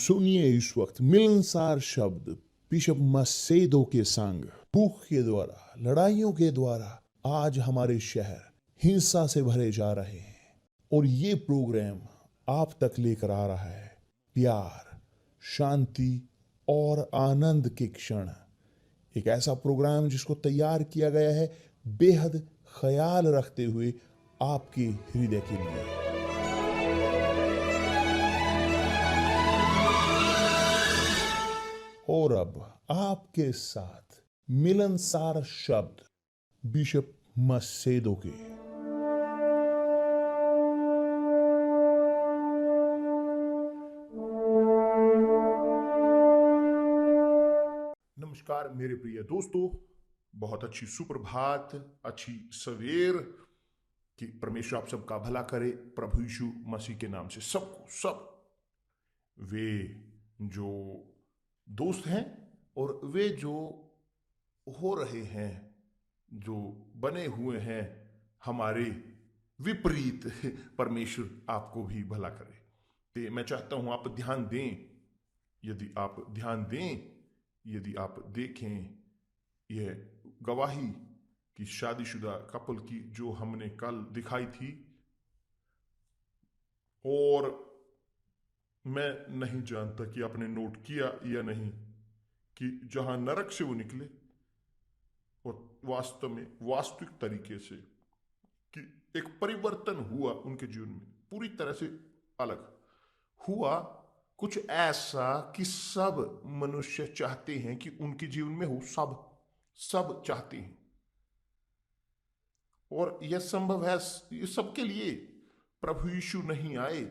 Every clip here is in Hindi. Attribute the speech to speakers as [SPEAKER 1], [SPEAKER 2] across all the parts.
[SPEAKER 1] सुनिए इस वक्त मिलनसार शब्द बिशप मसेदो के संग। भूख के द्वारा, लड़ाइयों के द्वारा आज हमारे शहर हिंसा से भरे जा रहे हैं और ये प्रोग्राम आप तक लेकर आ रहा है प्यार, शांति और आनंद के क्षण। एक ऐसा प्रोग्राम जिसको तैयार किया गया है बेहद ख्याल रखते हुए आपके हृदय के लिए। और अब आपके साथ मिलनसार शब्द बिशप मसेदो के। नमस्कार मेरे प्रिय दोस्तों, बहुत अच्छी सुप्रभात, अच्छी सवेर कि परमेश्वर आप सबका भला करे प्रभु यीशु मसीह के नाम से। सबको सब वे जो दोस्त हैं और वे जो हो रहे हैं, जो बने हुए हैं हमारे विपरीत, परमेश्वर आपको भी भला करे। तो मैं चाहता हूं आप ध्यान दें, यदि आप ध्यान दें, यदि आप देखें यह गवाही कि शादीशुदा कपल की जो हमने कल दिखाई थी, और मैं नहीं जानता कि आपने नोट किया या नहीं कि जहां नरक से वो निकले और वास्तव में वास्तविक तरीके से कि एक परिवर्तन हुआ उनके जीवन में, पूरी तरह से अलग हुआ। कुछ ऐसा कि सब मनुष्य चाहते हैं कि उनके जीवन में हो, सब चाहते हैं, और यह संभव है ये सबके लिए। प्रभु यीशु नहीं आए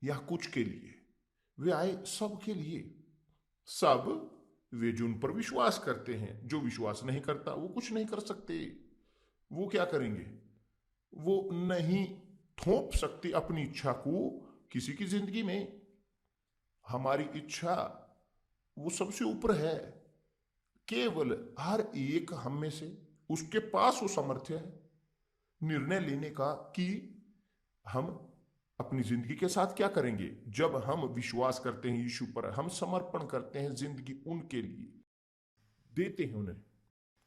[SPEAKER 1] या कुछ के लिए, वे आए सबके लिए। सब वे जो उन पर विश्वास करते हैं, जो विश्वास नहीं करता वो कुछ नहीं कर सकते। वो क्या करेंगे? वो नहीं थोप सकते अपनी इच्छा को किसी की जिंदगी में। हमारी इच्छा वो सबसे ऊपर है। केवल हर एक हम में से उसके पास वो सामर्थ्य है निर्णय लेने का कि हम अपनी जिंदगी के साथ क्या करेंगे। जब हम विश्वास करते हैं यीशु पर, हम समर्पण करते हैं जिंदगी उनके लिए, देते हैं उन्हें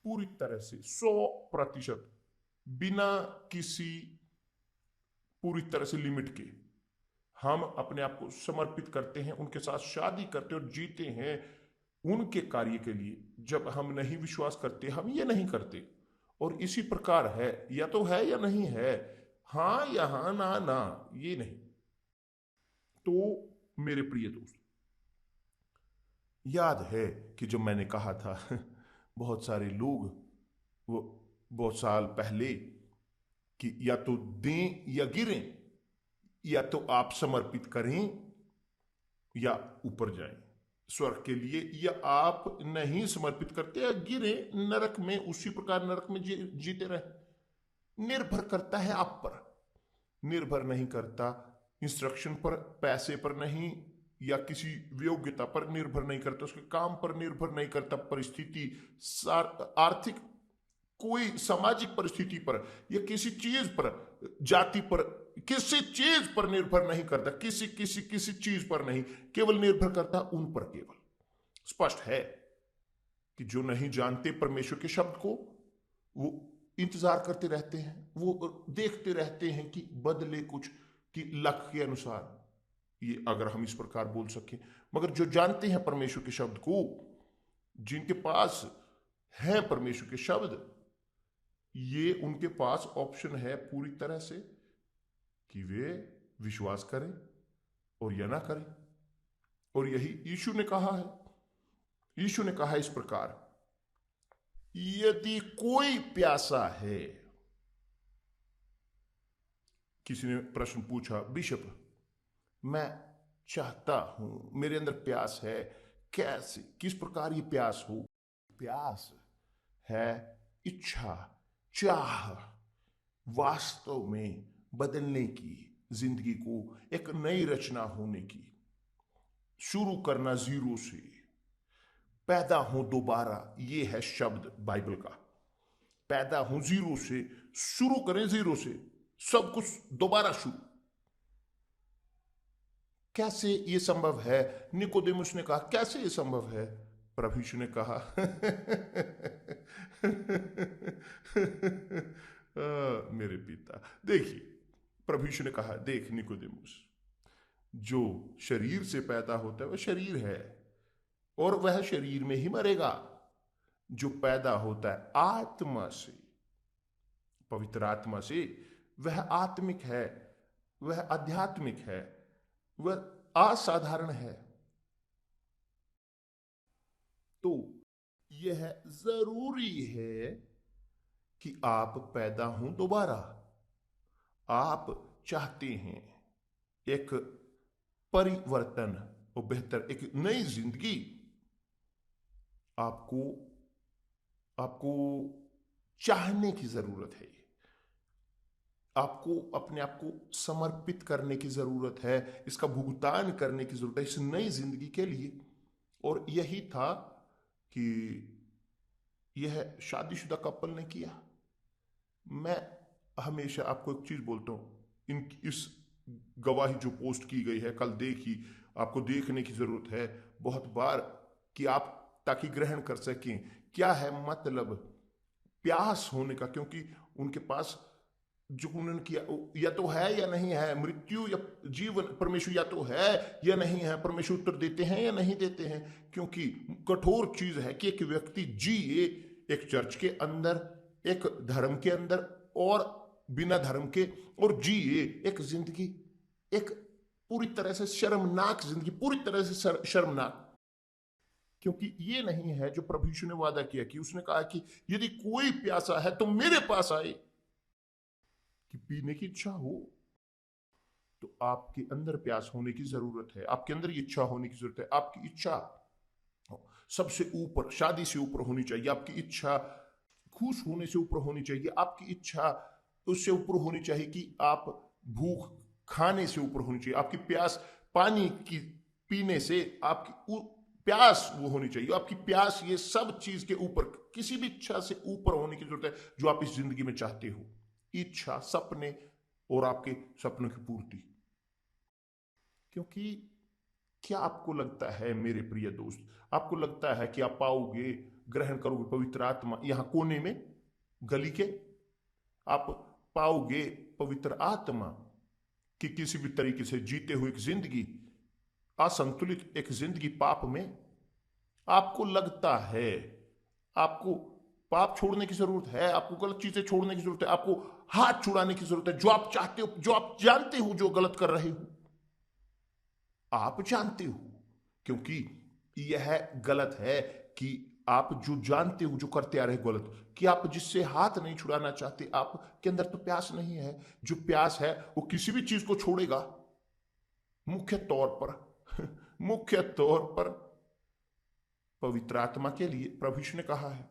[SPEAKER 1] पूरी तरह से 100%, बिना किसी पूरी तरह से लिमिट के हम अपने आप को समर्पित करते हैं, उनके साथ शादी करते हैं और जीते हैं उनके कार्य के लिए। जब हम नहीं विश्वास करते, हम ये नहीं करते। और इसी प्रकार है, या तो है या नहीं है, हाँ या हाँ, ना, ये नहीं। तो मेरे प्रिय दोस्त, याद है कि जब मैंने कहा था बहुत सारे लोग वो बहुत साल पहले कि या तो दें या गिरें, या तो आप समर्पित करें या ऊपर जाएं स्वर्ग के लिए, या आप नहीं समर्पित करते या गिरे नरक में, उसी प्रकार नरक में जीते रहे। निर्भर करता है आप पर, निर्भर नहीं करता इंस्ट्रक्शन पर, पैसे पर नहीं, या किसी योग्यता पर निर्भर नहीं करता, उसके काम पर निर्भर नहीं करता, परिस्थिति, आर्थिक, कोई सामाजिक परिस्थिति पर, या किसी चीज पर, जाति पर, किसी चीज पर निर्भर नहीं करता, किसी चीज पर नहीं, केवल निर्भर करता उन पर केवल। स्पष्ट है कि जो नहीं जानते परमेश्वर के शब्द को, वो इंतजार करते रहते हैं, वो देखते रहते हैं कि बदले कुछ, कि लक के अनुसार, ये अगर हम इस प्रकार बोल सकें। मगर जो जानते हैं परमेश्वर के शब्द को, जिनके पास है परमेश्वर के शब्द, ये उनके पास ऑप्शन है पूरी तरह से कि वे विश्वास करें और या ना करें। और यही यीशु ने कहा है। यीशु ने कहा इस प्रकार, यदि कोई प्यासा है। किसी ने प्रश्न पूछा, बिशप मैं चाहता हूं, मेरे अंदर प्यास है, कैसे, किस प्रकार ये प्यास हो? प्यास है इच्छा, चाह, वास्तव में बदलने की, जिंदगी को एक नई रचना होने की, शुरू करना जीरो से, पैदा हो दोबारा। ये है शब्द बाइबल का। पैदा हो जीरो से, शुरू करें जीरो से, सब कुछ दोबारा शुरू। कैसे ये संभव है? निकोदेमुस ने कहा, कैसे ये संभव है? प्रभु यीशु ने कहा मेरे पिता, देखिए, प्रभु यीशु ने कहा, देख निकोदेमुस, जो शरीर से पैदा होता है वह शरीर है और वह शरीर में ही मरेगा। जो पैदा होता है आत्मा से, पवित्र आत्मा से, वह आत्मिक है, वह आध्यात्मिक है, वह असाधारण है। तो यह जरूरी है कि आप पैदा हों दोबारा। आप चाहते हैं एक परिवर्तन और बेहतर, एक नई जिंदगी। आपको चाहने की जरूरत है। आपको अपने आप को समर्पित करने की जरूरत है, इसका भुगतान करने की जरूरत है इस नई जिंदगी के लिए। और यही था कि यह शादीशुदा कपल ने किया। मैं हमेशा आपको एक चीज बोलता हूं, इस गवाही जो पोस्ट की गई है, कल देखी, आपको देखने की जरूरत है बहुत बार, कि आप ताकि ग्रहण कर सकें क्या है मतलब प्यास होने का। क्योंकि उनके पास जो उन्होंने किया या तो है या नहीं है, मृत्यु या जीवन, परमेश्वर या तो है या नहीं है, परमेश्वर उत्तर देते हैं या नहीं देते हैं। क्योंकि कठोर चीज है कि एक व्यक्ति जिए एक चर्च के अंदर, एक धर्म के अंदर और बिना धर्म के, और जिए एक जिंदगी, एक पूरी तरह से शर्मनाक जिंदगी, पूरी तरह से शर्मनाक। क्योंकि ये नहीं है जो प्रभु यीशु ने वादा किया, कि उसने कहा कि यदि कोई प्यासा है तो मेरे पास आए, कि पीने की इच्छा हो। तो आपके अंदर प्यास होने की जरूरत है, आपके अंदर ये इच्छा होने की जरूरत है। आपकी इच्छा सबसे ऊपर, शादी से ऊपर होनी चाहिए। आपकी इच्छा खुश होने से ऊपर होनी चाहिए। आपकी इच्छा उससे ऊपर होनी चाहिए कि आप भूख खाने से ऊपर होनी चाहिए। आपकी प्यास पानी की पीने से, आपकी प्यास वो होनी चाहिए। आपकी प्यास ये सब चीज के ऊपर, किसी भी इच्छा से ऊपर होने की जरूरत है जो आप इस जिंदगी में चाहते हो। इच्छा, सपने और आपके सपनों की पूर्ति। क्योंकि क्या आपको लगता है मेरे प्रिय दोस्त, आपको लगता है कि आप पाओगे, ग्रहण करोगे पवित्र आत्मा यहां कोने में गली के, आप पाओगे पवित्र आत्मा कि किसी भी तरीके से जीते हुए एक जिंदगी, असंतुलित एक जिंदगी पाप में? आपको लगता है आपको पाप छोड़ने की जरूरत है, आपको गलत चीजें छोड़ने की जरूरत है, आपको हाथ छुड़ाने की जरूरत है, जो आप चाहते हो, जो आप जानते हो जो गलत कर रहे हो, आप जानते हो। क्योंकि यह गलत है कि आप जो जानते हो, जो करते आ रहे गलत, कि आप जिससे हाथ नहीं छुड़ाना चाहते, आपके अंदर तो प्यास नहीं है। जो प्यास है वो किसी भी चीज को छोड़ेगा। मुख्य तौर पर पवित्र आत्मा के लिए प्रभु यीशु ने कहा है,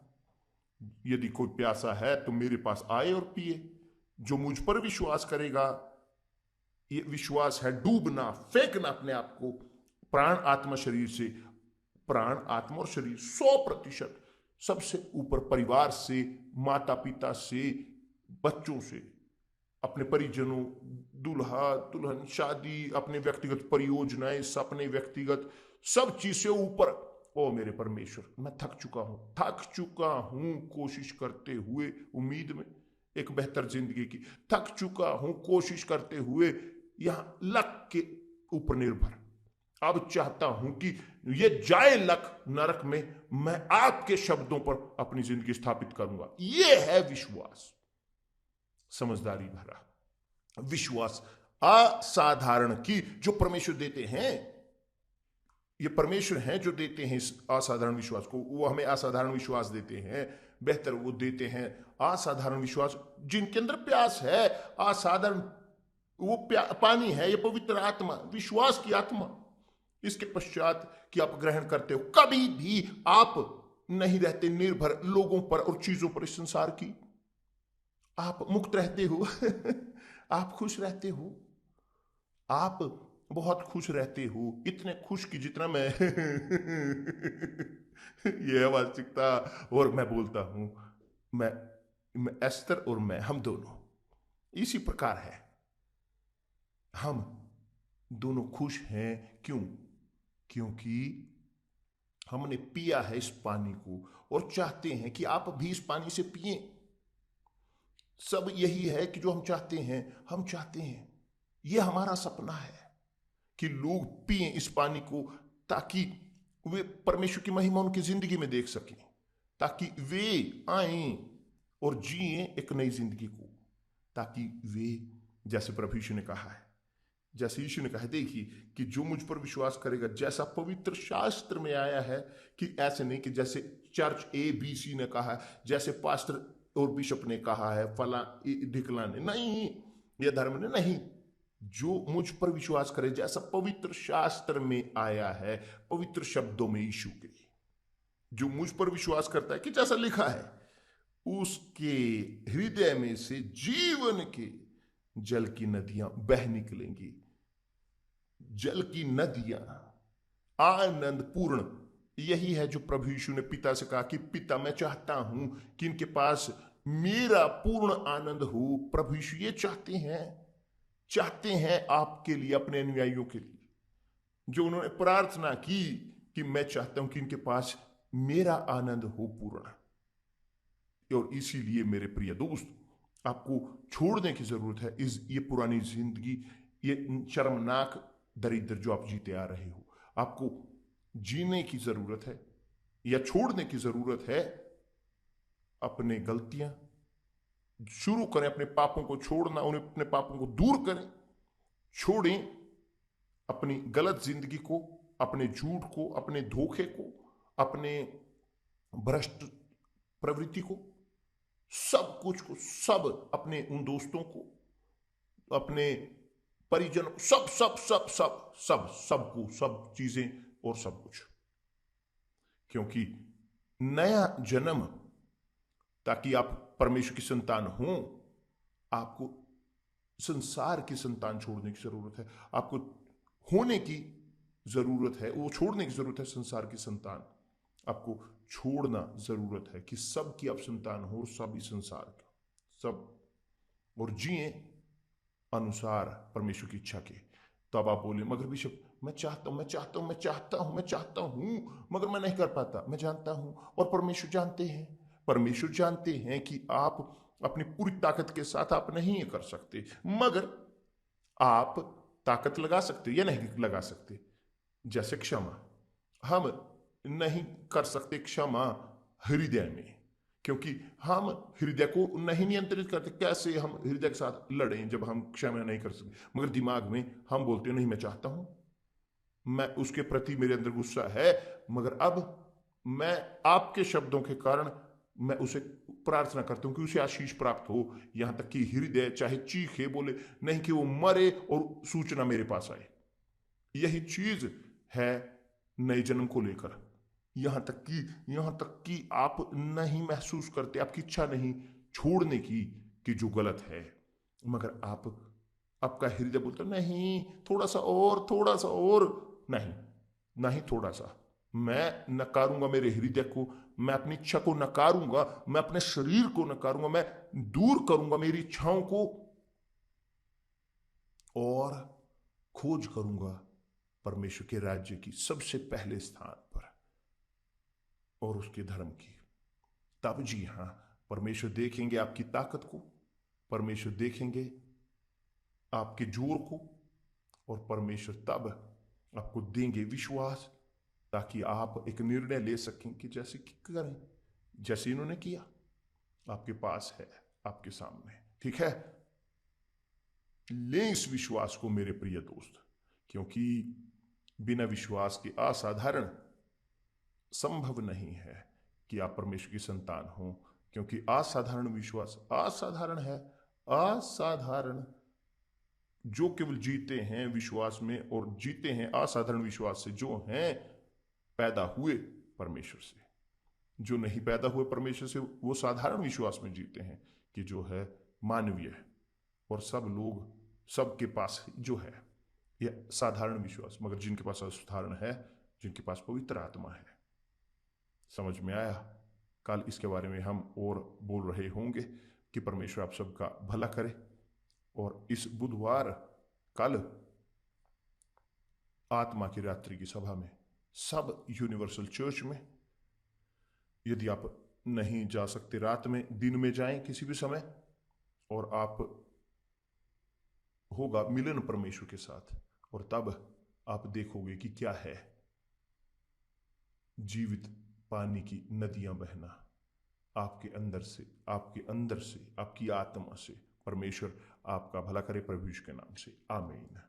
[SPEAKER 1] यदि कोई प्यासा है तो मेरे पास आए और पिए। जो मुझ पर विश्वास करेगा, ये विश्वास है डूबना, फेंकना अपने आप को प्राण आत्मा शरीर से, प्राण आत्मा और शरीर 100%, सबसे ऊपर परिवार से, माता पिता से, बच्चों से, अपने परिजनों, दूल्हा दुल्हन, शादी, अपने व्यक्तिगत परियोजनाएं, सपने, व्यक्तिगत सब चीज से ऊपर। ओ मेरे परमेश्वर, मैं थक चुका हूं कोशिश करते हुए, उम्मीद में एक बेहतर जिंदगी की। थक चुका हूं कोशिश करते हुए यहां लक के ऊपर निर्भर। अब चाहता हूं कि ये जाए लक नरक में, मैं आपके शब्दों पर अपनी जिंदगी स्थापित करूंगा। ये है विश्वास, समझदारी भरा विश्वास, असाधारण की जो परमेश्वर देते हैं। ये परमेश्वर हैं जो देते हैं इस असाधारण विश्वास को। वो हमें असाधारण विश्वास देते हैं, बेहतर वो देते हैं असाधारण विश्वास। जिनके अंदर प्यास है, असाधारण वो पानी है, ये पवित्र आत्मा, विश्वास की आत्मा। इसके पश्चात कि आप ग्रहण करते हो, कभी भी आप नहीं रहते निर्भर लोगों पर और चीजों पर इस संसार की। आप मुक्त रहते हो आप खुश रहते हो, आप बहुत खुश रहते हो, इतने खुश कि जितना मैं ये है वास्तविकता। और मैं बोलता हूं, मैं एस्तर और मैं, हम दोनों इसी प्रकार है। हम दोनों खुश हैं। क्यों? क्योंकि हमने पिया है इस पानी को और चाहते हैं कि आप भी इस पानी से पिएं। सब यही है कि जो हम चाहते हैं, हम चाहते हैं, यह हमारा सपना है कि लोग पिएं इस पानी को, ताकि वे परमेश्वर की महिमा उनकी जिंदगी में देख सकें, ताकि वे आएं और जिएं एक नई जिंदगी को, ताकि वे, जैसे प्रभु यीशु ने कहा है, जैसे यीशु ने कहा, देखिए कि जो मुझ पर विश्वास करेगा, जैसा पवित्र शास्त्र में आया है, कि ऐसे नहीं कि जैसे चर्च ABC ने कहा है, जैसे पास्टर और बिशप ने कहा है, फला ढिकला ने नहीं, यह धर्म ने नहीं, जो मुझ पर विश्वास करे, जैसा पवित्र शास्त्र में आया है, पवित्र शब्दों में यीशु के, जो मुझ पर विश्वास करता है कि जैसा लिखा है, उसके हृदय में से जीवन के जल की नदियां बह निकलेंगी। जल की नदियां, आनंद पूर्ण, यही है जो प्रभु यीशु ने पिता से कहा कि पिता मैं चाहता हूं कि इनके पास मेरा पूर्ण आनंद हो। प्रभु यीशु ये चाहते हैं आपके लिए, अपने अनुयायियों के लिए, जो उन्होंने प्रार्थना की कि मैं चाहता हूं कि इनके पास मेरा आनंद हो पूर्ण। और इसीलिए मेरे प्रिय दोस्त, आपको छोड़ने की जरूरत है ये पुरानी जिंदगी, ये शर्मनाक दरिद्र जो आप जीते आ रहे हो। आपको जीने की जरूरत है, या छोड़ने की जरूरत है अपने गलतियां। शुरू करें अपने पापों को छोड़ना, उन्हें अपने पापों को दूर करें, छोड़ें अपनी गलत जिंदगी को, अपने झूठ को, अपने धोखे को, अपने भ्रष्ट प्रवृत्ति को, सब कुछ को, सब अपने उन दोस्तों को, अपने परिजन, सब सब सब सब सब सबको, सब चीजें और सब कुछ। क्योंकि नया जन्म, ताकि आप परमेश्वर की संतान हो, आपको संसार की संतान छोड़ने की जरूरत है। आपको होने की जरूरत है, वो छोड़ने की जरूरत है संसार की संतान। आपको छोड़ना जरूरत है कि सब की आप संतान हो, सब इस संसार का सब, और जिए अनुसार परमेश्वर की इच्छा के। तो अब आप बोले, मगर बिशप मैं चाहता हूं, मैं चाहता हूं, मैं चाहता हूं, मैं चाहता हूं, मगर मैं नहीं कर पाता। मैं जानता हूं, और परमेश्वर जानते हैं, परमेश्वर जानते हैं कि आप अपनी पूरी ताकत के साथ आप नहीं कर सकते, मगर आप ताकत लगा सकते या नहीं लगा सकते। जैसे क्षमा, हम नहीं कर सकते क्षमा हृदय में, क्योंकि हम हृदय को नहीं नियंत्रित करते। कैसे हम हृदय के साथ लड़ें जब हम क्षमा नहीं कर सकते? मगर दिमाग में हम बोलते हैं, नहीं मैं चाहता हूं, मैं उसके प्रति मेरे अंदर गुस्सा है, मगर अब मैं आपके शब्दों के कारण मैं उसे प्रार्थना करता हूं कि उसे आशीष प्राप्त हो, यहां तक कि हृदय चाहे चीखे, बोले नहीं कि वो मरे और सूचना मेरे पास आए। यही चीज है नए जन्म को लेकर। यहां तक कि आप नहीं महसूस करते, आपकी इच्छा नहीं छोड़ने की कि जो गलत है, मगर आपका हृदय बोलता नहीं थोड़ा सा और, थोड़ा सा और, नहीं नहीं थोड़ा सा। मैं नकारूंगा मेरे हृदय को, मैं अपनी इच्छा को नकारूंगा, मैं अपने शरीर को नकारूंगा, मैं दूर करूंगा मेरी इच्छाओं को, और खोज करूंगा परमेश्वर के राज्य की सबसे पहले स्थान पर, और उसके धर्म की। तब जी हां, परमेश्वर देखेंगे आपकी ताकत को, परमेश्वर देखेंगे आपके जोर को, और परमेश्वर तब आपको देंगे विश्वास, ताकि आप एक निर्णय ले सकें कि जैसे कि करें, जैसे इन्होंने किया। आपके पास है, आपके सामने, ठीक है? ले इस विश्वास को मेरे प्रिय दोस्त, क्योंकि बिना विश्वास के असाधारण संभव नहीं है कि आप परमेश्वर की संतान हो, क्योंकि असाधारण विश्वास असाधारण है। असाधारण जो केवल जीते हैं विश्वास में, और जीते हैं असाधारण विश्वास से, जो हैं पैदा हुए परमेश्वर से। जो नहीं पैदा हुए परमेश्वर से, वो साधारण विश्वास में जीते हैं, कि जो है मानवीय है, और सब लोग, सबके पास जो है यह साधारण विश्वास, मगर जिनके पास असाधारण है, जिनके पास पवित्र आत्मा है। समझ में आया? कल इसके बारे में हम और बोल रहे होंगे कि परमेश्वर आप सबका भला करे। और इस बुधवार कल आत्मा की रात्रि की सभा में, सब यूनिवर्सल चर्च में। यदि आप नहीं जा सकते रात में, दिन में जाएं किसी भी समय, और आप होगा मिलन परमेश्वर के साथ। और तब आप देखोगे कि क्या है जीवित पानी की नदियां बहना आपके अंदर से, आपके अंदर से, आपकी आत्मा से। परमेश्वर आपका भला करे प्रभु यीशु के नाम से, आमीन।